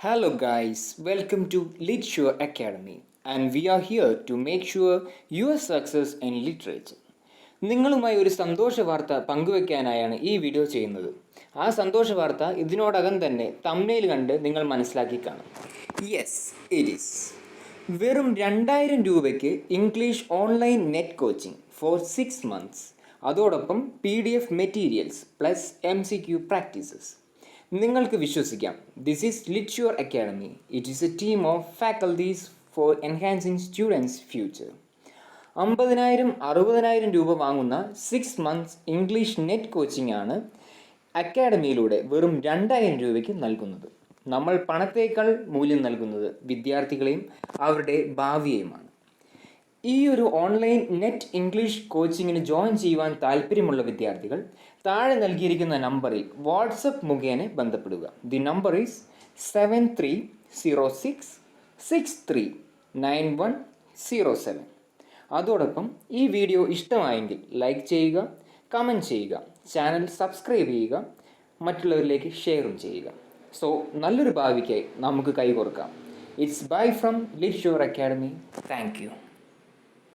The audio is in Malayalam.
Hello guys, welcome to LITSURE Academy and we are here to make sure your success in literature. നിങ്ങളുമായി ഒരു സന്തോഷ വാർത്ത പങ്കുവെക്കാനായാണ് ഈ വീഡിയോ ചെയ്യുന്നത്. ആ സന്തോഷ വാർത്ത ഇതിനോടകം തന്നെ തംബ്നെയിൽ കണ്ട് നിങ്ങൾ മനസ്സിലാക്കി കാണും. Yes, it is. വെറും 2000 രൂപയ്ക്ക് English online net coaching for 6 months. അതോടൊപ്പം PDF materials plus MCQ practices. നിങ്ങൾക്ക് വിശ്വസിക്കാം, this is Litsure academy. It is a team of faculties for enhancing students future. 50,000-60,000 രൂപ വാങ്ങുന്ന 6 months ഇംഗ്ലീഷ് നെറ്റ് കോച്ചിങ് ആണ് അക്കാഡമിയിലൂടെ വെറും 2000 രൂപയ്ക്ക് നൽകുന്നത്. നമ്മൾ പണത്തേക്കാൾ മൂല്യം നൽകുന്നത് വിദ്യാർത്ഥികളെയും അവരുടെ ഭാവിയെയുമാണ്. ഈ ഒരു ഓൺലൈൻ നെറ്റ് ഇംഗ്ലീഷ് കോച്ചിങ്ങിന് ജോയിൻ ചെയ്യുവാൻ താല്പര്യമുള്ള വിദ്യാർത്ഥികൾ താഴെ നൽകിയിരിക്കുന്ന നമ്പറിൽ വാട്സപ്പ് മുഖേന ബന്ധപ്പെടുക. The number is 7306639107. അതോടൊപ്പം ഈ വീഡിയോ ഇഷ്ടമായെങ്കിൽ ലൈക്ക് ചെയ്യുക, കമൻറ്റ് ചെയ്യുക, ചാനൽ സബ്സ്ക്രൈബ് ചെയ്യുക, മറ്റുള്ളവരിലേക്ക് ഷെയറും ചെയ്യുക. സോ നല്ലൊരു ഭാവിക്കായി നമുക്ക് കൈകോർക്കാം. It's bye from Litsure academy. Thank U.